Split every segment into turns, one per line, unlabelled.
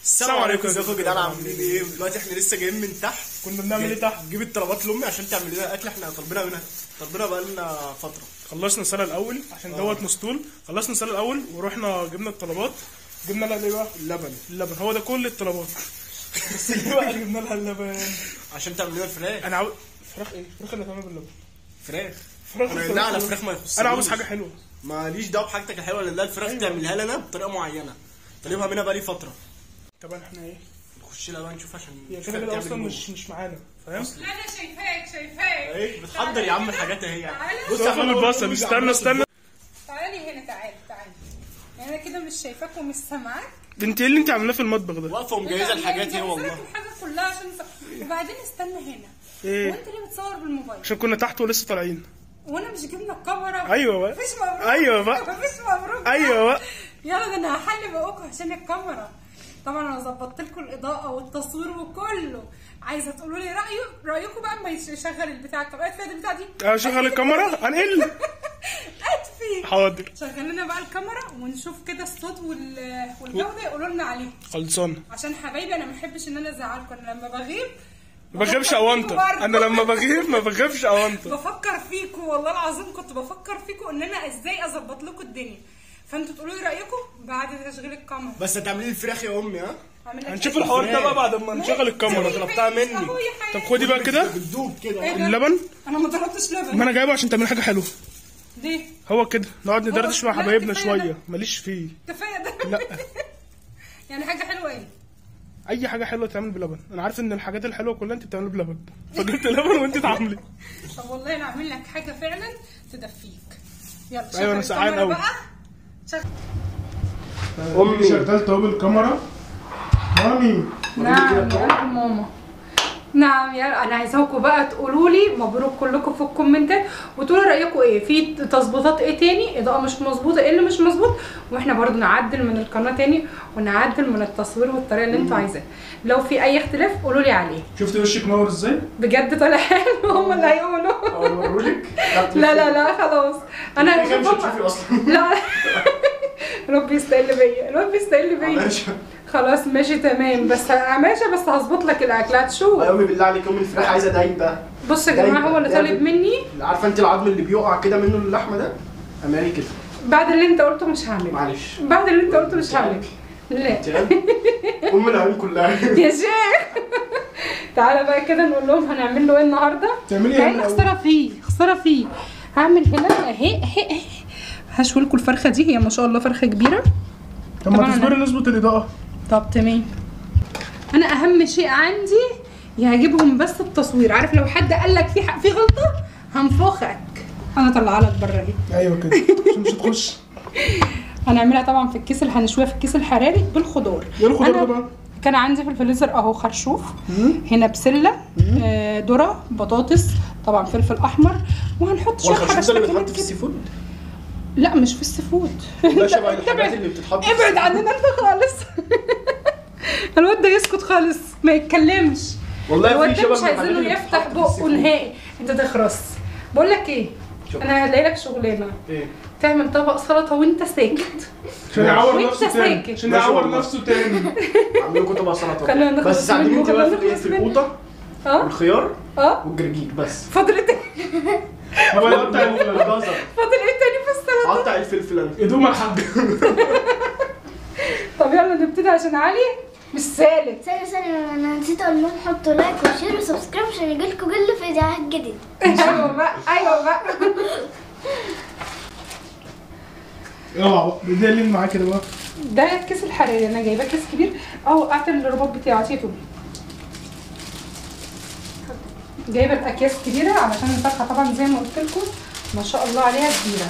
السلام عليكم، ازيكم يا جدعان؟ عاملين ايه؟ دلوقتي احنا لسه جايين من تحت.
كنا بنعمل ايه تحت؟
نجيب الطلبات لامي عشان تعمل لنا اكل. احنا طالبينها بقالنا فتره.
خلصنا السنه الاول عشان دوت مسطول. خلصنا السنه الاول ورحنا جبنا الطلبات. جبنا لها ايه بقى؟ اللبن. هو ده كل الطلبات. بس ليه بقى جبنا لها اللبن؟
عشان تعمل لنا الفراخ.
انا عاوز فراخ. ايه الفراخ اللي هتعمل باللبن؟
فراخ.
انا
على فراخ ما يخصنيش.
انا عاوز حاجه حلوه.
ماليش دعوه بحاجتك الحلوه، لان الفراخ تعملها لنا بطريقه معينه طالبها منها بقالي فتره.
طبعا احنا ايه؟
نخش لها بقى نشوف عشان
هي كده اصلا مش معانا، فاهم؟
انا شايفاك
ايه بتحضر يا عم الحاجات اهي يعني.
بص يا عم البصل، استنى
تعالي هنا، تعالي يعني انا كده مش شايفاك ومش سامعاك.
انت ايه اللي انت عاملاه في المطبخ ده؟
واقفه ومجهزه الحاجات اهي والله.
الحاجه كلها عشان وبعدين استنى هنا.
ايه؟
وانت ليه بتصور بالموبايل؟
عشان كنا تحت ولسه طالعين.
وانا مش جبنا الكاميرا.
ايوه بقى.
مفيش مبروك.
ايوه بقى.
مفيش مبروك.
ايوه بقى.
يلا ده انا هحل بقوكم عشان الكاميرا. طبعا انا ظبطت لكم الاضاءه والتصوير وكله. عايزه تقولوا لي رايكم بقى اما يشغل البتاع. طب اطفي البتاع دي.
شغل الكاميرا هنقل.
اطفي.
حاضر.
شغل لنا بقى الكاميرا ونشوف كده الصوت والجوده يقولوا لنا عليه.
خلصانه.
عشان حبايبي انا ما بحبش ان انا ازعلكم. انا لما بغيب
ما بغيبش اونطه. انا لما بغيب ما بغيبش اونطه.
بفكر فيكم والله العظيم. كنت بفكر فيكم ان انا ازاي اظبط لكم الدنيا. فانتوا تقولوا لي رايكم بعد تشغيل الكاميرا.
بس هتعملي لي الفراخ يا امي. ها
هنشوف الحوار ده بقى بعد ما نشغل الكاميرا.
طلبتها مني.
طب خدي بقى كده
بتدوب كده
اللبن.
انا ما طلبتش لبن.
ما انا جايبه عشان تعمل حاجه حلوه.
ليه؟
هو كده نقعد ندردش مع
لا،
حبايبنا
كفاية
شويه.
ده.
ماليش فيه.
كفايه ده.
لا.
يعني حاجه حلوه ايه؟
اي حاجه حلوه تعمل بلبن. انا عارف ان الحاجات الحلوه كلها انت بتعملها بلبن، فجبت لبن وانت تعملي.
طب والله انا اعمل لك حاجه فعلا تدفيك. يلا
ايوه انا سعان قوي.
امي
شغلت اهو بالكاميرا. مامي.
نعم يا ماما. نعم يا انا عايزاكم بقى تقولوا لي مبروك كلكم في الكومنتات وتقولوا رايكم ايه في تظبيطات، ايه تاني اضاءه مش مظبوطه، ايه اللي مش مظبوط، واحنا برضو نعدل من القناه تاني ونعدل من التصوير والطريقه اللي انتوا عايزاها. لو في اي اختلاف قولوا لي عليه.
شفتي وشك منور ازاي؟
بجد طالع حلو. هم اللي هيقولوا.
اوريك.
لا خلاص انا
مش هتشوفي اصلا.
لا ربي يستقل بيا. الواد بيستقل بيا. خلاص ماشي تمام. بس ماشي بس هظبط لك الاكل هتشوف.
يا امي بالله عليك، امي الفراخ عايزه دايبه.
بص يا جماعه هو اللي طالب مني.
عارفه انت العظم اللي بيقع كده منه اللحمه ده؟ اعملي كده.
بعد اللي انت قلته مش هعمل.
معلش.
بعد اللي انت قلته مش هعمل. لا
ام العيون كلها.
يا شيخ. تعالى بقى كده نقول لهم هنعمل له ايه النهارده.
تعملي ايه؟
خساره فيه. هعمل هنا اهي. هشوي لكم الفرخه دي. هي ما شاء الله فرخه كبيره.
طب ما تصبري نظبط الاضاءه.
طب تمام. انا اهم شيء عندي يعجبهم بس التصوير. عارف لو حد قال لك في غلطه هنفخك. انا طلعها لك بره اهي.
ايوه كده عشان مش هتخش.
هنعملها طبعا في الكيس اللي هنشويها في الكيس الحراري بالخضار.
ايه الخضار ده بقى؟
كان عندي في الفريزر اهو خرشوف، هنا بسله، ذره، بطاطس، طبعا فلفل احمر، وهنحط شويه
حاجات اللي بتتحط في السي فود.
لا مش في السي فود.
ده شبه الحاجات اللي بتتحط.
ابعد عننا انت خالص. الواد ده يسكت خالص ما يتكلمش.
والله
الواد
في
ده
شبه
مش عايزينه يفتح بقه نهائي. انت تخرس. بقول لك ايه؟ انا هلاقي لك شغلانه.
ايه؟
تعمل طبق سلطه وانت ساكت.
عشان يعور
وانت
نفسه تاني.
ساكت.
عشان يعور نفسه تاني.
اعمل لكم طبق سلطه.
خلينا نخلص
بس ساعديني انت بقى
منه.
في القوطه والخيار والجرجير بس.
فاضل ايه تاني؟
هو يقطع
الجزر.
فاضل ايه تاني في السلطه؟
قطع الفلفل انا.
هدوم الحاج.
طب يلا نبتدي عشان علي مش سالك.
ثانية انا نسيت اقول لهم حطوا لايك وشير وسبسكرايب عشان يجيلكوا كل فيديوهات جديدة.
ايوه بقى.
اوعى ده اللي معاه كده بقى.
ده الكيس الحراري. انا جايباه كيس كبير اهو. وقعت الرباط بتاعه. عطيته. جايبه الاكياس كبيره علشان الفرخه طبعا زي ما قلت لكم ما شاء الله عليها كبيره.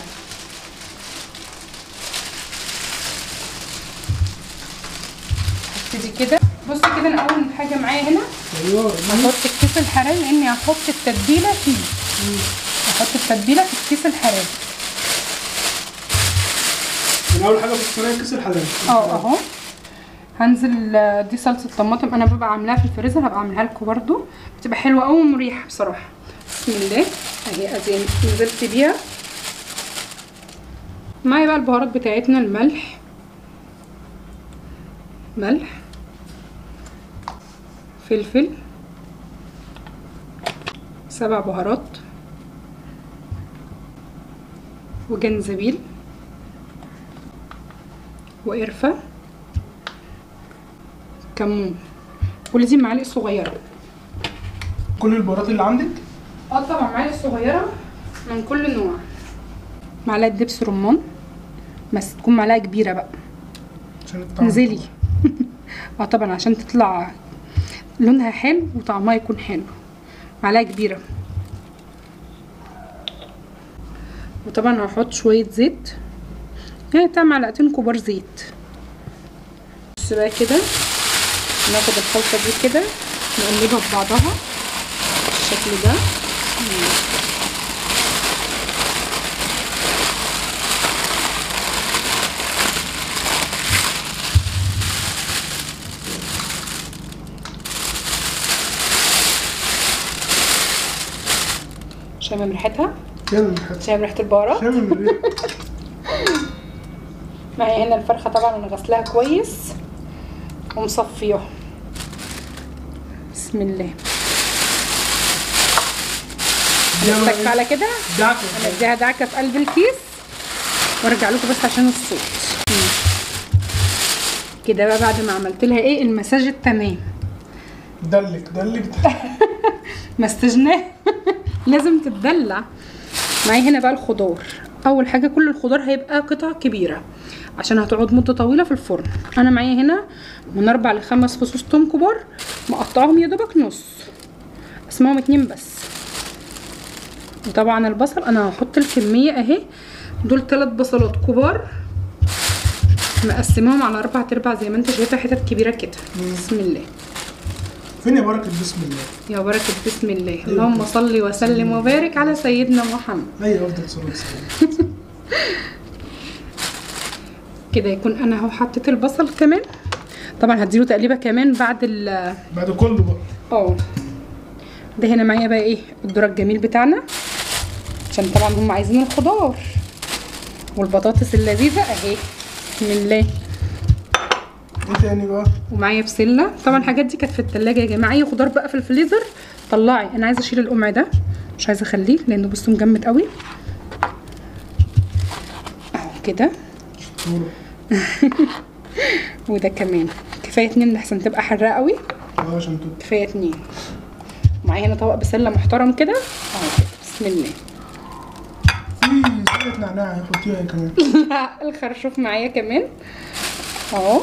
هبتدي كده. بص كده انا اول حاجه معايا هنا هحط الكيس الحراري لاني هحط التتبيله فيه. هحط التتبيله في الكيس الحراري.
من اول حاجه في الصينيه الكيس الحراري.
اهو. هنزل. دي صلصه طماطم انا ببقى عاملاها في الفريزر. هبقى اعملها لكم برده. بتبقى حلوه قوي ومريحه بصراحه. بسم الله اهي. ادي نزلت بيها. معايا بقى البهارات بتاعتنا. الملح فلفل، 7 بهارات، وجنزبيل، وقرفة، كمون، كل دي معالق صغيرة.
كل البهارات اللي عندك؟
طبعا معالق صغيرة من كل نوع. معلقة دبس رمان، بس تكون معلقة كبيرة بقى
عشان الطعم.
انزلي. طبعا عشان تطلع لونها حلو وطعمها يكون حلو. معلقة كبيرة. وطبعا هحط شوية زيت، يعني بتاع معلقتين كبار زيت. بس بقى كده ناخد الخلطة دي كده نقلبها ببعضها بالشكل ده. شامم ريحتها؟ شامم ريحة البهارات؟
شامم الريحة.
معايا هنا الفرخة طبعا انا غسلاها كويس ومصفياها. بسم الله. هنستكفى على كده.
دعكة.
انا اديها دعكة في قلب الكيس وارجع لكم بس عشان الصوت. كده بقى بعد ما عملت لها ايه المساج التمام.
دلك.
مسجناه. لازم تتدلع. معايا هنا بقى الخضار. اول حاجه كل الخضار هيبقى قطع كبيره عشان هتقعد مده طويله في الفرن. انا معايا هنا من 4 ل 5 فصوص توم كبار مقطعهم يا دوبك نص، اسمهم 2 بس. وطبعا البصل انا هحط الكميه اهي، دول 3 بصلات كبار مقسماهم على 4/4 زي ما انت شايفه، حتت كبيره كده. بسم الله.
فين يا بركة بسم الله؟
يا بركة بسم الله. اللهم صل وسلم وبارك على سيدنا محمد.
ايوه افضل صلاة والسلام.
كده يكون انا اهو حطيت البصل كمان. طبعا هديله تقليبه كمان بعد
كله بقى.
ده هنا معايا بقى ايه الذره الجميل بتاعنا، عشان طبعا هم عايزين الخضار والبطاطس اللذيذه اهي. بسم الله.
ايه تاني بقى؟
ومعايا بسله. طبعا الحاجات دي كانت في التلاجة يا جماعه. اي خضار بقى في الفريزر طلعي. انا عايزه اشيل القمع ده، مش عايزه اخليه لانه بصوا مجمد قوي اهو كده. وده كمان كفايه 2 لحسن تبقى حراقه قوي.
عشان
كفايه 2. ومعايا هنا طبق بسله محترم كده اهو كده. بسم الله.
في شويه نعناع حطيها كمان.
لا الخرشوف معايا كمان اهو.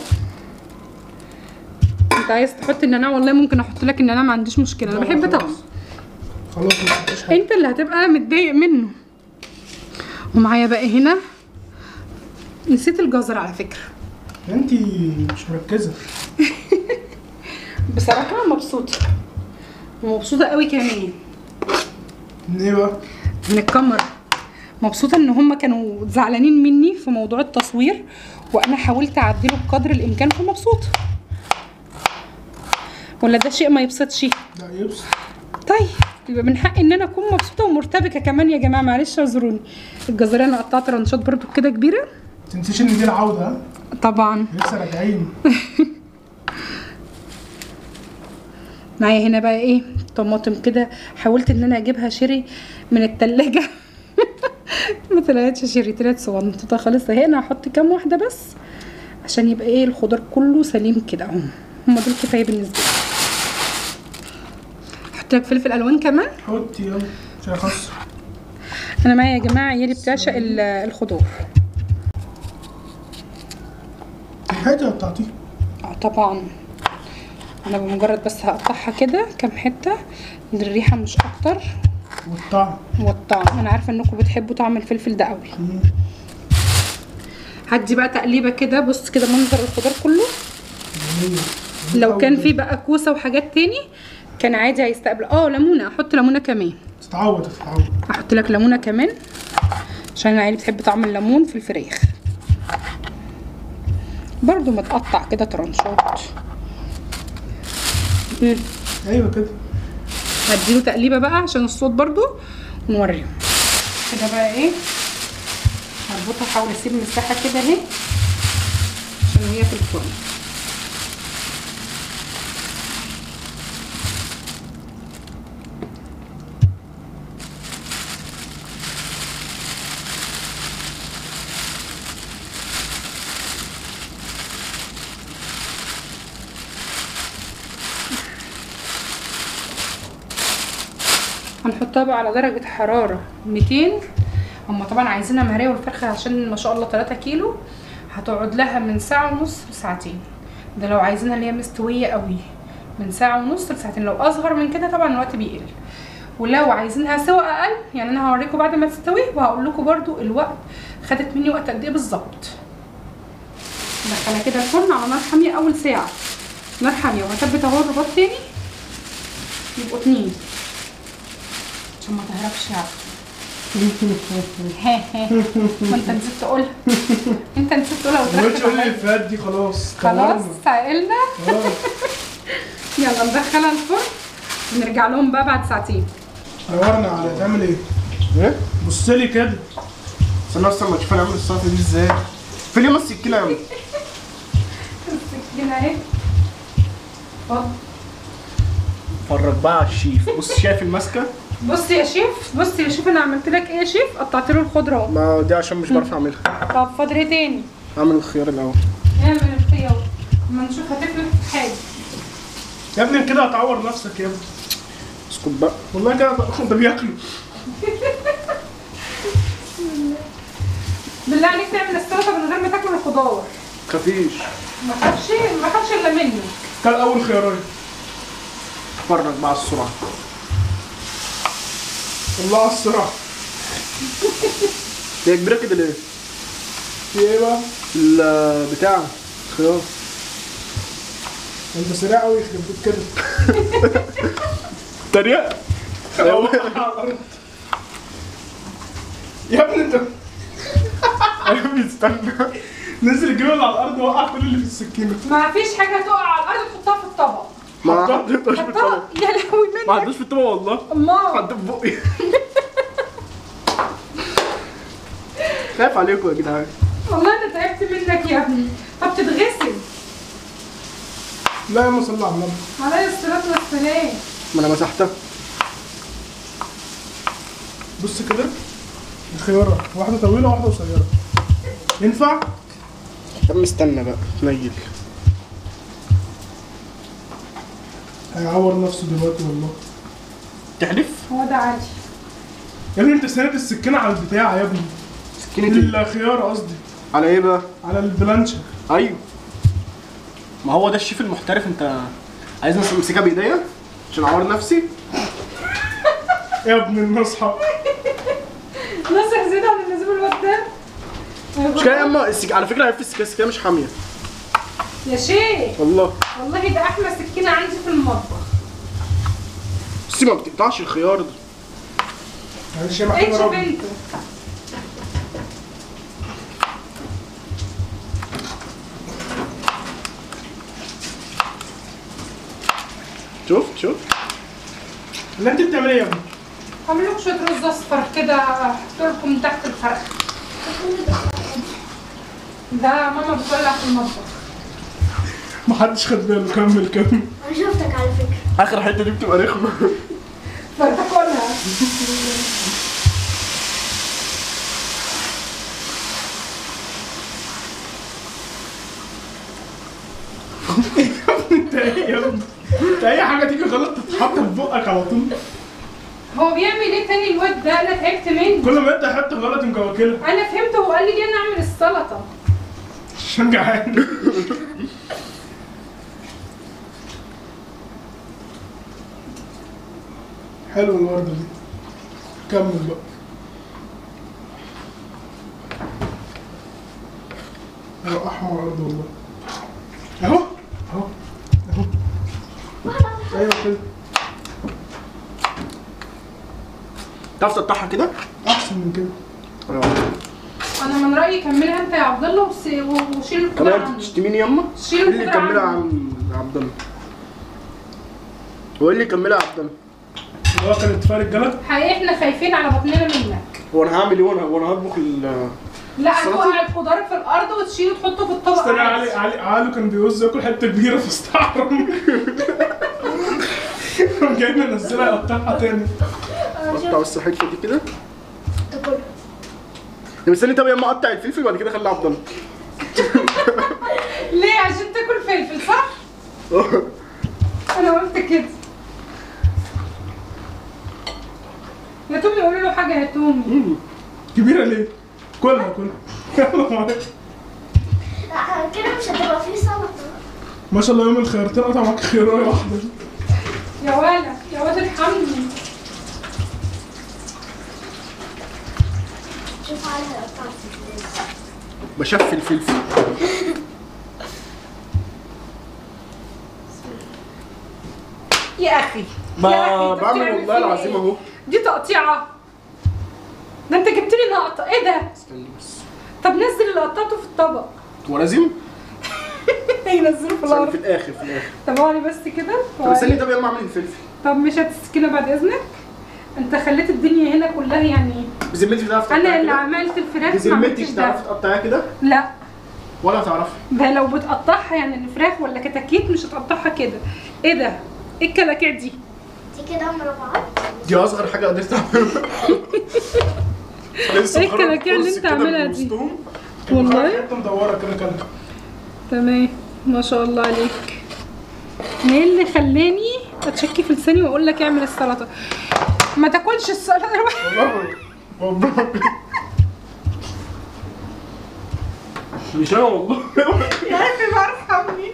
انت عايز تحط النعناع والله ممكن احط لك النعناع، ما عنديش مشكله، انا بحب طعمه.
خلاص
انت اللي هتبقى متضايق منه. ومعايا بقى هنا نسيت الجزر على فكره.
انتي مش مركزه.
بصراحه مبسوطه ومبسوطه قوي كمان.
من ايه بقى؟
من الكاميرا. مبسوطه ان هم كانوا زعلانين مني في موضوع التصوير وانا حاولت اعدله بقدر الامكان، فمبسوطه. ولا ده شيء ما يبسطش؟
لا يبسط.
طيب يبقى من حقي ان انا اكون مبسوطه ومرتبكه كمان يا جماعه. معلش اعذروني. الجزريه انا قطعت رنشات برضو كده كبيره.
تنسيش ان دي العوده. ها
طبعا
لسه راجعين.
معايا هنا بقى ايه طماطم كده. حاولت ان انا اجيبها شيري من التلاجة. ما طلعتش شيري، طلعت صغنطوطه خالص اهي. انا هحط كام واحده بس عشان يبقى ايه الخضار كله سليم كده اهو. هم دول كفايه بالنسبه لي. احط لك فلفل الوان كمان.
حطي يلا عشان اخسر.
انا معايا يا جماعه عيالي بتعشق الخضار.
الحته بتاعتي
طبعا انا بمجرد بس هقطعها كده كام حته للريحه مش اكتر. والطعم انا عارفه انكم بتحبوا طعم الفلفل ده قوي. هدي بقى تقليبه كده. بص كده منظر الخضار كله. لو كان في بقى كوسه وحاجات تاني كان عادي هيستقبل. ليمونه. احط ليمونه كمان.
تتعود.
احط لك ليمونه كمان عشان العيال بتحب طعم الليمون في الفراخ. برضو متقطع كده ترانشات.
ايوه كده.
هديله تقليبه بقى عشان الصوت برضو ونوريهم. كده بقى ايه هربطها. احاول اسيب مساحه كده اهي عشان هي في الفرن. هنحطها بقى على درجة حرارة 200. هما طبعا عايزينها مهرية والفرخة عشان ما شاء الله 3 كيلو هتقعد لها من ساعة ونص لساعتين. ده لو عايزينها اللي هي مستوية قوي من ساعة ونص لساعتين. لو اصغر من كده طبعا الوقت بيقل. ولو عايزينها سوا اقل يعني انا هوريكم بعد ما تستوي وهقول لكم برضو الوقت خدت مني وقت قد ايه بالظبط. ندخلها كده الفرن على نار حامية اول ساعة، نار حامية، وهثبت اهو الرباط تاني يبقوا 2 عشان ما تهربش يعني. ما انت نسيت تقولها. انت نسيت تقولها
ما قلتش اقول
وتركز.
الافيهات دي خلاص.
خلاص عقلنا. يلا ندخلها الفرن ونرجع لهم بقى بعد ساعتين.
نورنا على تعمل ايه؟
ايه؟
بص لي كده.
استنى بس اما اشوف انا اعمل السلطه دي ازاي. فين يوم السكينه يا عم؟
السكينة اهي. اتفضل.
اتفرج بقى على الشيف. بص شايف الماسكه؟
بص يا شيف، بص يا شيف، انا عملت لك ايه يا شيف؟ قطعت له الخضره اهو.
ما دي عشان مش بعرف اعملها.
طب فاضل ايه تاني؟
اعمل الخيار الاول.
اعمل الخيار اما نشوف هتفلت في حاجه.
يا ابني كده هتعور نفسك يا ابني.
اسكت بقى.
والله كده ده بياكلوا.
بالله عليك تعمل السلطه من غير ما تاكل الخضار.
خفيش.
ما تخافش الا منه.
كان اول خيارين.
اتفرج بقى على السرعه.
الله على السرعه.
هي كبيره كده ليه؟
في ايه بقى؟
البتاع الخيار.
انت سريع قوي يخرب بيت كده.
تريق.
يا ابني انت
يا ابني استنى.
نزل الجبل على الارض ووقع كل اللي في السكينه.
ما فيش حاجه تقع على الارض تحطها في الطبق.
ما حطيتهاش في الطبق.
حطها يا لهوي
ما
منك.
حطيتهاش في الطبق والله.
امال
حطيت في بقي. خايف عليكم يا جدعان.
والله انا تعبت منك يا ابني. طب تتغسل.
لا يا ما صلى على النبي.
عليه الصلاه والسلام.
ما انا مسحتها.
بص كده الخيارة واحدة طويلة وواحدة قصيرة. ينفع؟
طب استنى بقى نيل.
هيعور نفسه دلوقتي والله.
تحلف؟
هو ده عادي.
يا ابني انت ساند السكينة على البتاع يا ابني.
سكينة ايه؟
الخيارة قصدي.
على ايه بقى؟
على البلانشة.
ايوه. ما هو ده الشيف المحترف. انت عايزني امسكها بايديا عشان اعور نفسي؟
يا ابن النصحى.
نصح زيادة عن اللزوم الواد ده.
مش كده يا اما على فكره عرفت السكينه مش حاميه.
يا شيخ
والله.
والله ده احلى سكينة عندي في المطبخ.
بصي ما بتقطعش الخيار ده.
معلش يا محمود
انت
ربي.
بنته.
شوف
اللي انت بتعمل ايه يا ابني؟
هعمل لكم شوية رز اصفر كده احط لكم تحت الفرخ. ده ماما بتولع في المطبخ.
محدش خد باله. كمل.
انا شفتك على فكرة.
اخر حته دي بتبقى رخمه.
فتاكلها.
انت ايه يا ابني؟ انت اي حاجة تيجي غلط تتحط في بقك على طول.
هو بيعمل ايه تاني الواد ده؟ انا تعبت منه.
كل ما انت حتة غلط انت واكلها.
انا فهمت هو قال لي ليه نعمل السلطة.
عشان جعان. حلوة الوردة دي. كمل بقى. اهو احمر على الارض والله. اهو. ايوه كده.
تعرف تقطعها كده؟
احسن من كده.
انا من رايي كملها انت يا عبد الله وشيل الخضار
كمان
عنه.
بتشتميني ياما؟
شيل
ايه اللي
الخضار
يكملها
عنه.
يا عبد الله؟ هو ايه اللي يكملها يا عبد الله؟
اللي هو كان اتفاق رجاله.
حقيقي احنا خايفين على بطننا منك.
هو انا هعمل ايه وانا هطبخ
لا
السلطة؟
هتوقع الخضار في الارض وتشيله وتحطه في الطبق.
استنى
عادي.
علي كان بيوز ياكل حته كبيره فاستحرم. قام جاي منزلها يقطعها تاني.
اقطع بس الحته دي كده.
تاكلها.
طب استني. طب يا اما اقطع الفلفل وبعد كده اخلي عبد الله.
ليه؟ عشان تاكل فلفل صح؟ انا قلت كده. تومي قولي له حاجه يا تومي.
كبيره ليه؟ كلها يلا
كده مش هتبقى فيه سلطة.
ما شاء الله يوم الخيرتين قطع معاك خيرايه واحده.
يا ولد يا ولد ارحمني.
شوف عليها قطعة الفلفل.
بشفي الفلفل.
يا اخي
ما
أنت
بعمل
بتعمل
والله
فيه
العظيم
إيه؟
اهو.
دي تقطيعه. ده انت جبت لي نقطه ايه ده؟
استني بس.
طب نزل اللي قطعته في الطبق.
هو لازم؟
ينزله في
استني
الارض.
في الاخر في الاخر.
طب اقعدي بس كده.
طب استني طب يلا اعمل الفلفل.
طب مش هتسكنه بعد اذنك؟ انت خليت الدنيا هنا كلها يعني.
بذمتي تعرف تقطعها
انا اللي
كده؟
عملت الفراخ ما
بذمتي
عملتش
تعرفي
ده.
تقطعيها كده؟
لا
ولا تعرفي؟
ده لو بتقطعها يعني الفراخ ولا كتاكيت مش هتقطعها كده. ايه ده؟ ايه الكلاكيع دي؟
دي كده مربعات.
دي اصغر حاجه قدرت اعملها. لسه
إيه
مخرج
الكلاكيع اللي
كرسي
انت
كده
عاملها
من
دي؟
وسطهم.
والله
حته مدوره كده كلها.
تمام ما شاء الله عليك. مين اللي خلاني اتشكي في لساني واقول لك اعمل السلطه؟ ما تاكلش السلطه.
والله مش انا والله.
يا اخي ما ارحمني.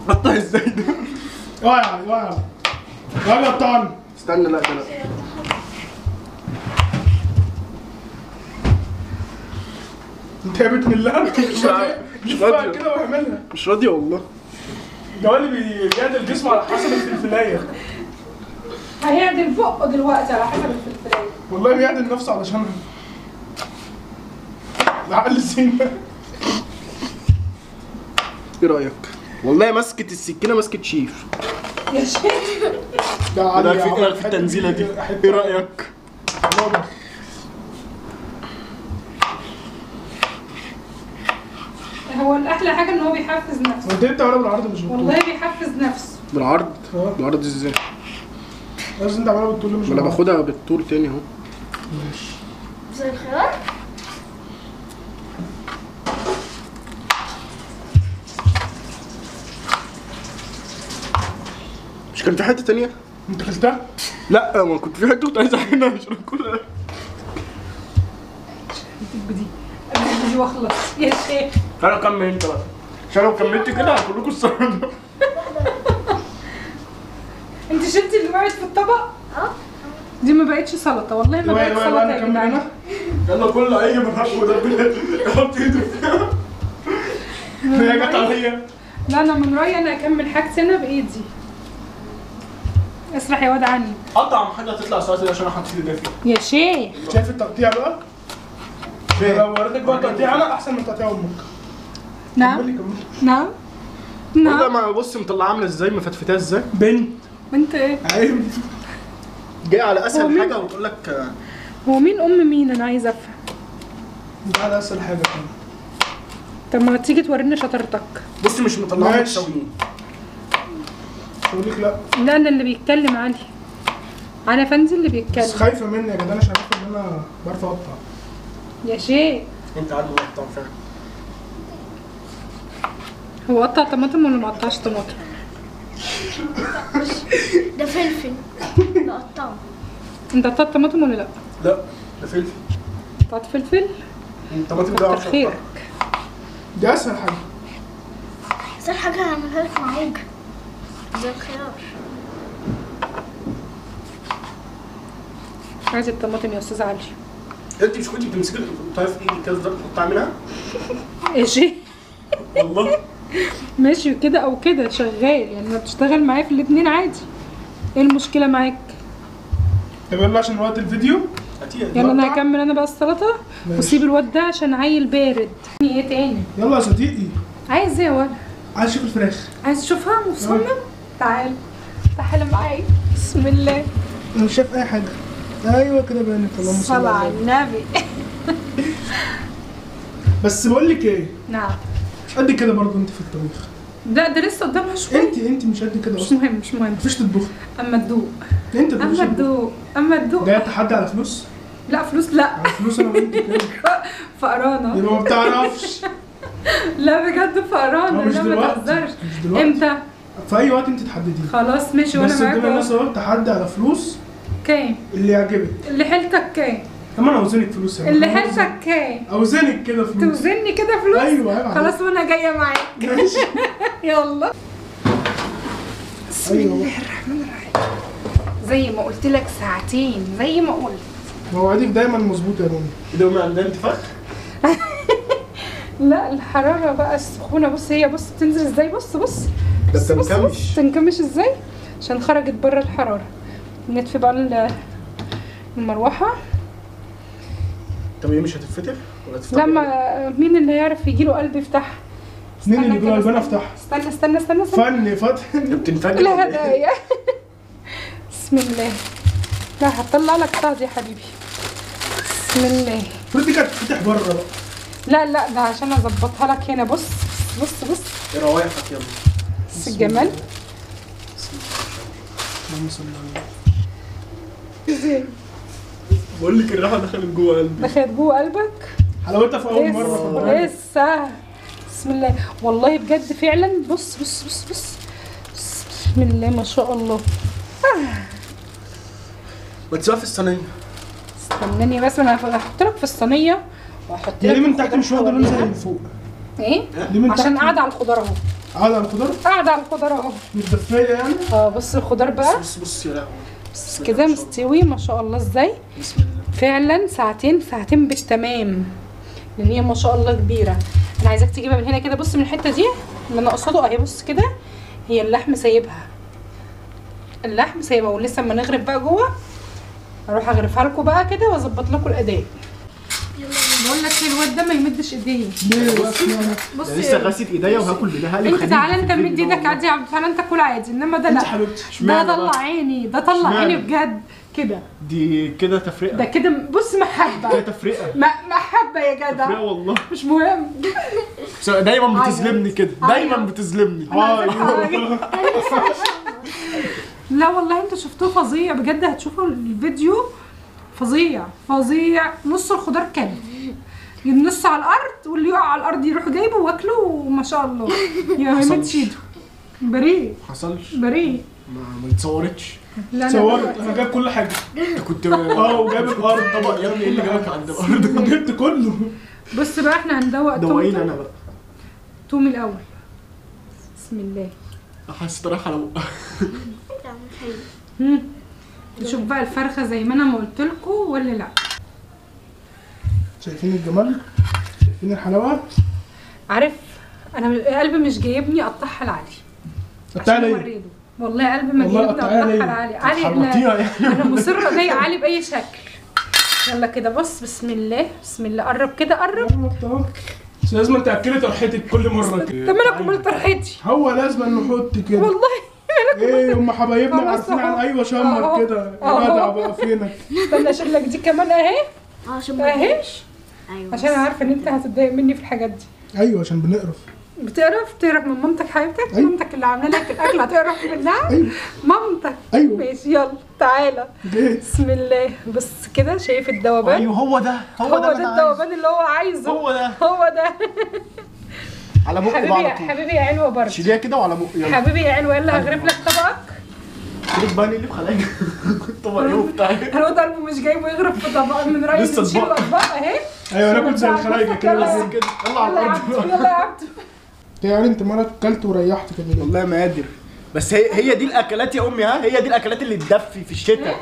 قطع ازاي ده؟
يلا يلا قطعني.
استنى لا ده لا.
انت يا بنت من الله
مش
بقى
راضيه
كده واعملها.
مش راضيه والله.
ده هو اللي بيعدل جسمه على حسب الفلفلايه.
هيعدل بقه دلوقتي على حسب الفلفلايه.
والله بيعدل نفسه علشانها. العقل زينه.
ايه رايك؟ والله مسكه السكينه مسكه شيف.
يا شيخ
ده
ايه
عادي
رايك في التنزيله دي؟ ايه رايك؟
هو الاحلى حاجه ان هو بيحفز نفسه.
انت ولا بالعرض مش بالطول.
والله بيحفز نفسه.
بالعرض؟
اه.
بالعرض ازاي؟
لازم انت عماله بالطول مش
ما انا
بالعرض.
باخدها بالطول تاني اهو.
ماشي.
زي الخيار.
مش كان في حته تانيه؟
انت كلتها؟
لا ما كنت في حته كنت عايز اعملها مش كلها.
دي دي واخلص يا شيخ.
انا كمل انت بقى عشان لو كملت كده هاكل لكم السلطه.
انت شلتي اللي وقعت في الطبق؟
اه.
دي ما بقتش سلطه والله ما بقت سلطه
انا
يا
كمل
جدعان.
انا.
يلا كل اي من حقه ده يحط ايده فيها.
هي جت عليا.
لا انا من رايي انا اكمل حاجتي انا بايدي. اسرح يا واد عني.
اطعم حاجه هتطلع سلطه دي عشان انا حطيت ايدي فيها.
يا شيخ
شايف التقطيع بقى؟ لو وريتك بقى تقطيع انا احسن من تقطيع امك.
نعم
كملي.
نعم
والله
نعم.
ما بص مطلعه عامله ازاي مفتفتها ازاي.
بنت
انت ايه؟
عيب.
جاي على
هو
اسهل
مين؟
حاجه وتقول لك
هو مين ام مين انا عايزه افهم.
ده على اسهل حاجه كمان.
طب ما تيجي توريني شطارتك.
بصي مش مطلعه
ماشي.
متساويين.
بقول لك لا.
لا انا اللي بيتكلم علي. انا فندي اللي
بس
بيتكلم.
خايفه مني يا جدعان عشان عارفه ان انا بعرف اقطع.
يا شيخ
انت عارف مقطع فعلا.
هو قطع طماطم ولا ما قطعش طماطم؟
ده فلفل. نقطعه.
انت قطعت طماطم ولا لا؟
لا ده فلفل.
قطعت فلفل؟
الطماطم ده
كتر
عارف
خيرك.
دي اسهل حاجه.
بس حاجة هعملها لك معوجة. زي الخيار.
عايز الطماطم يا استاذ علي.
انت مش كنت بتمسكي القطايه في ايدك كده تفضل تقطعي منها؟
يا شيخ
والله
ماشي كده او كده شغال يعني ما بتشتغل معايا في الاتنين عادي. ايه المشكله معاك؟
طب يلا عشان وقت الفيديو.
هاتيها.
يلا انا
نقطع؟
هكمل انا بقى السلطه
ماشي.
وسيب الواد ده عشان عيل بارد. ايه تاني؟
يلا يا صديقي.
عايز ايه يا ولد؟
عايز اشوف الفراخ.
عايز تشوفها مصمم؟ تعال تعال معايا. بسم الله.
انا مش شايف اي حاجه. ايوه كده بانت. اللهم صل
صلى
على
على
النبي.
النبي.
بس بقول لك ايه،
نعم.
مش قد كده برضه انت في الطبيخ.
لا ده لسه قدامها شويه.
انت مش قد كده
مش
اصلا.
مهم مش مهم.
مفيش تطبخ.
اما تدوق
انت اللي مش
اما
تطبخ.
تدوق اما تدوق.
جاي تحدي على فلوس؟
لا فلوس لا.
على فلوس انا وانت كده.
فقرانه.
يبقى ما بتعرفش.
لا بجد فقرانه.
مش
لا ما
دلوقتي.
تهزرش.
مش دلوقتي.
امتى؟
في اي وقت انت تحدديه.
خلاص ماشي
بس
وانا معاك
قدام
اهو.
الناس اهو تحدي على فلوس.
كام؟
اللي يعجبك.
اللي حيلتك كام؟
طب انا اوزنك فلوس يا
اللي
ماما.
حيلتك كام؟
اوزنك كده فلوس.
توزني كده فلوس؟
ايوه عيب عليك.
خلاص وانا جايه معاك.
ماشي.
يلا. بسم الله الرحمن الرحيم. زي ما قلت لك ساعتين زي ما قلت.
مواعيدك دايما مظبوطه يا ماما.
ده ما عندنا انتفاخ؟
لا الحراره بقى السخونه، بص هي بص تنزل ازاي، بص بص
ده
بص بص
بتنكمش.
بص تنكمش ازاي عشان خرجت بره الحراره. نطفي بقى المروحه.
طب ايه مش هتتفتح ولا تفتح؟
لما مين اللي يعرف يجيله قلب يفتحها؟
مين اللي
استنى
يقول
كده،
انا افتح؟
استنى
فن فتح.
ده بتنفجر
لا
ولا إيه؟
هدايا. بسم الله. لا هطلع لك طاز يا حبيبي. بسم الله.
المفروض دي كانت تفتح بره بقى.
لا ده عشان اظبطها لك هنا. بص بص بص
ايه روايحك يلا؟
بص الجمال
اللهم صل على
ازاي
بقول لك الراحه دخلت جوه قلبي.
دخلت جوه قلبك.
حلاوتها في اول مره في البرنامج.
لسه. بسم الله والله بجد فعلا. بص بص بص بص بسم الله ما شاء الله.
ما تسيبها في الصينيه.
استناني بس انا هحط لك في الصينيه واحط لك
ليه من تحت
الخضار
مش واخده لون زي
حواليها.
اللي فوق؟
ايه؟
ليه من
عشان
تحت؟
قاعده على الخضار اهو.
قاعده على الخضار؟
قاعده على الخضار اهو.
متدفيه يعني؟
بص الخضار بقى
بص بص يا لهوي.
بس كده مستوي ما شاء الله ازاي.
بسم الله.
فعلا ساعتين بالتمام، لان هي ما شاء الله كبيره. انا عايزاك تجيبها من هنا كده. بص من الحته دي اللي انا اقصده اهي. بص كده هي اللحم سايبها، اللحم سايبها. ولسه اما نغرف بقى جوه اروح اغرفها لكم بقى كده واظبط لكم الاداء. بقول لك ايه، الواد ده ما يمدش ايديه.
ليه بقى اسمها؟
بص
ده لسه غاسل ايديا وهاكل بايديها.
انت تعالى انت مد ايدك عادي يا عبد، تعالى انت كل عادي، انما ده
انت
لا.
حبيبتي.
ده
اشمعنى
طلع
بقى؟
عيني، ده طلع
اشمعنى؟
عيني بجد كده.
دي كده تفرقه.
ده كده بص
كده
محبه.
تفرقه.
محبه يا
تفرقه
جدع.
والله.
مش مهم.
دايما بتظلمني كده، دايما
أيوة.
بتظلمني.
لا والله انتوا شفتوه فظيع بجد. هتشوفوا الفيديو فظيع فظيع. نص الخضار كان النص على الارض، واللي يقع على الارض يروح جايبه واكله وما شاء الله. يا ما يمدش ايده. بريء
حصلش.
بريء.
ما يتصورتش.
لا
صورت انا جايب كل حاجه.
انت كنت
وجايب الارض
طبق يا ابني. ايه اللي جابك عند الارض؟
جبت كله.
بص بقى احنا هندوق
دوقيني انا بقى.
توم الاول. بسم الله.
حاسس رايحه على بقى.
طعم حلو.
نشوف بقى الفرخه زي ما انا ما قلت لكم ولا لا.
شايفين الجمال؟ شايفين الحلاوه؟
عارف انا قلبي مش جايبني اقطعها لعلي
قطعها
عشان
ليه؟
اوريله. والله قلبي ما
والله
جايبني
قطعها ليه؟
اقطعها لعلي. علي
حرمتيها
لا،
يعني.
انا مصره اضايق علي باي شكل. يلا كده بص. بسم الله بسم الله. قرب كده قرب.
بس لازم تاكلي طرحتك كل مره كده.
طب انا كملت طرحتي
هو لازم نحط كده.
والله.
ايه هم حبايبنا
خلاص
عارفين عن
أهو.
ايوه شمر
أهو.
كده. يا
أهو.
جدع بقى فينك.
استنى اشيل لك دي كمان اهي
عشان ما
اهي
تضايقش. ايوه
عشان عارفه ان انت هتتضايق مني في الحاجات دي.
ايوه عشان بنقرف.
بتقرف من مامتك حبيبتك.
أيوة.
مامتك اللي عامله لك الاكل هتقرف منها.
ايوه
مامتك.
ايوه.
ماشي يلا تعالى.
جيت.
بسم الله. بص كده شايف الذوبان؟
ايوه هو ده
هو
اللي
ده
أنا عايزه.
الذوبان اللي هو عايزه.
هو ده.
هو ده.
على بقه
حبيبي
بقى على طول.
حبيبي يا علوه برضه.
شيليها كده وعلى بقه. يلا
حبيبي يا علوه يلا هغرف لك طبقك.
خليك بقى اللي بخلاك. طبق ايه وبتاع.
الواد قلبه مش جايبه يغرف في طبق. من رايي
لسه
نشيل
أطباق.
الاطباق اهي.
ايوه انا كنت زي الخلايجه كده.
يلا.
بس
كده يلا على
يلا يا
الارض.
عبد يلا يا عبد.
يعني انت مره اكلت وريحت كده ليه؟
والله ما قادر. بس هي دي الاكلات يا امي. ها هي دي الاكلات اللي تدفي في الشتاء.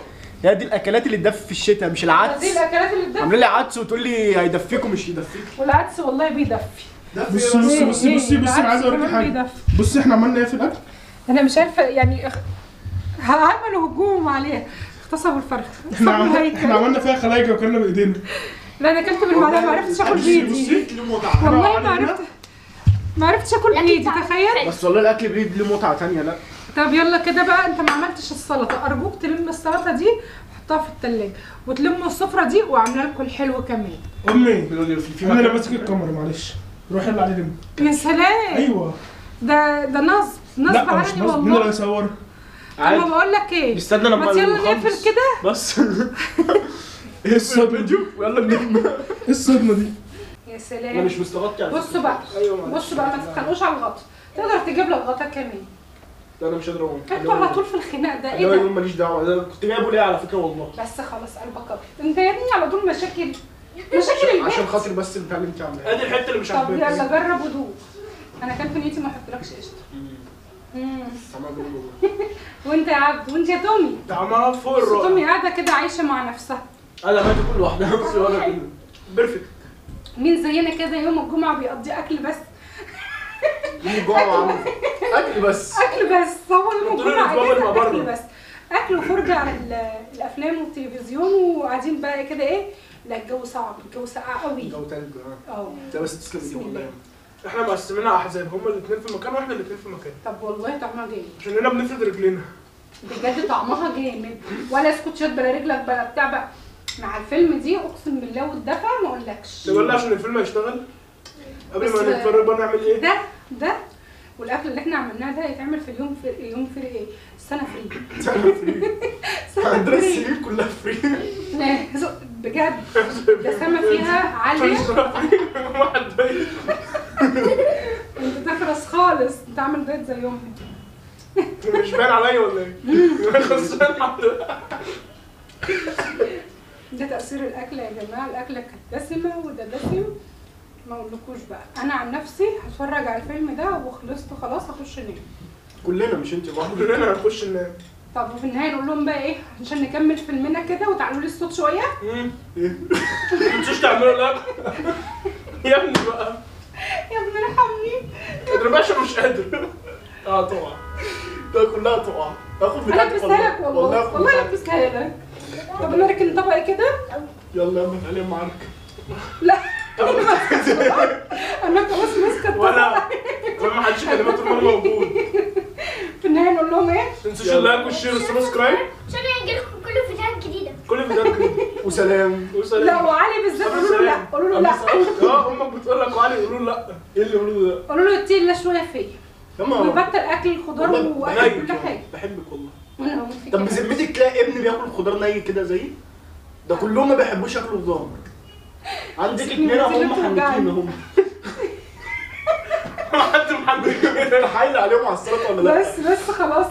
هي دي الاكلات اللي تدفي في الشتاء مش العدس.
دي الاكلات اللي بتدفي.
عامله لي عدس وتقول لي هيدفيكم مش يدفيكم.
والعدس والله بيدفي.
بص بص بص بص بص انا عايز اوريك
العدس
حاجه.
كمان بيدفي.
بص احنا عملنا ايه في الاكل؟
انا مش عارفه يعني عملوا هجوم عليها. اغتصبوا الفرخه.
احنا
اغتصبوا الهيكل.
احنا عملنا فيها خلايجه وكلنا بايدينا.
لا انا اكلت بالمعلقه ما عرفتش اكل بايدي. والله ما عرفتش اكل بايدي تخيل.
بس والله الاكل بايد له متعه ثانيه. لا
طب يلا كده بقى انت ما عملتش السلطه. ارجوك تلم السلطه دي وحطها في التلاجة وتلموا السفره دي وعامله لكم الحلو كمان.
امي
في
انا اللي ماسك الكاميرا معلش. روح يلا عليه لم.
يا سلام.
ايوه.
ده نصب
لا مش
عني
نصب. مين اللي
والله.
هيصور؟
طب ما بقول لك ايه،
استنى لما
ما يلا نقفل
نخلص.
كده.
بس
ايه الصدمه دي؟
ويلا بنلم.
ايه الصدمه دي؟
يا
انا
سلام.
مش مستغطي على
بصوا بقى
ايوه معلش.
بصوا بقى ما تتخانقوش على الغطا. تقدر تجيب لك غطا كمان.
لا انا مش قادر اقوم.
انتوا على طول في الخناق ده ايه
ايه
ده؟
يوم ماليش دعوه، ده كنت جايبه ليه على فكره والله.
بس خلاص قلبك ابيض، انت يا ابني على طول مشاكل البيت.
عشان خاطر بس البتاع اللي انت عاملاه.
ادي الحته اللي مش
طب
عاجباك.
يلا جرب ودوق. انا كان في نيتي ما احطلكش قشطه.
طعمها جميل والله.
وانت يا عبد، وانت يا تومي.
طعمها فوق
بس
الرائع.
تومي قاعده كده عايشه مع نفسها.
انا ما تاكل لوحدها بس ولا كده.
بيرفكت.
مين زينا كده يوم الجمعه بيقضي اكل بس؟
يوم الجمعه وعمل اكل بس.
اكل بس، هو يوم
قلت له
الجمعه
الأسبوع
اجازه
بره.
اكل بس. اكل وفرجه على الافلام والتلفزيون وقاعدين بقى كده ايه. لا الجو صعب، الجو ساقع قوي.
جو تلج
اه
لا بس تسلم
بسم
ايديك
الله.
والله.
احنا مقسمينها احزاب، هما الاثنين في مكان واحنا الاثنين في مكان.
طب والله طعمها جامد
عشان هنا بنفرد رجلينا.
بجد، طعمها جامد. ولا سكوتشات بلا رجلك بلا بتاع بقى. مع الفيلم دي اقسم بالله والدفع ما اقولكش.
تقول لي عشان الفيلم هيشتغل قبل
بس-
ما نتفرج بقى نعمل ايه؟
ده والاكل اللي احنا عملناه ده يتعمل في اليوم في يوم في ايه؟ السنه فري. سنه
عندنا
فري.
السرير كلها فري.
بجد الدسامه فيها عاليه.
واحد باين.
انت تخرس خالص، انت عامل دايت زيهم.
مش باين عليا ولا ايه؟ خسران حضرتك.
ده تاثير الاكل يا جماعه، الاكله كانت دسمه وده دسم. ما اقولكوش بقى، انا عن نفسي هتفرج على الفيلم ده وخلصت خلاص هخش انام.
كلنا مش انت لوحدك.
كلنا هنخش ننام.
طب وفي النهايه نقول لهم بقى ايه عشان نكمل فيلمنا كده وتعالوا لي الصوت شويه.
ايه؟
ما تنسوش تعملوا لايك. يا ابني بقى.
يا ابني ارحمني.
قادر باشا مش قادر.
اه طبعا. ده كلها تقع. اخد
انا
بتاعتك
لبستها لك والله،
آخد
والله
بتاعتك.
لبستها لك. طب انا اركن طبقي كده.
يلا يا ابني عليهم معاك.
لا انا خلاص ماسكه الطبق.
ولا ما حدش يكلمك طول ما انا موجود.
في النهايه نقول لهم ايه؟
ما تنسوش اللايك والشير والسبسكرايب.
عشان هيجيلكم كل فيديوهات جديده.
كل فيديوهات جديده.
وسلام.
وسلام.
لا وعلي بالذات قولوا له لا، قولوا له لا.
اه امك بتقول لك وعلي يقولوا له لا.
ايه اللي بيقولوا ده؟
قولوا له يتقل شويه فيا
ياما
ويبطل اكل الخضار
والله
واكل كل
بحبك
حاجه.
بحبك والله.
وانا هموت فيك.
طب بذمتك تلاقي ابني بياكل خضار ني كده زيي؟ ده كلهم ما بيحبوش ياكلوا خضار. عندك
سيبني
اتنين
من
هم
الزيت
حنكين
وجعني.
هم.
حد محمد كده.
حايل عليهم على السلطه ولا لا؟
بس خلاص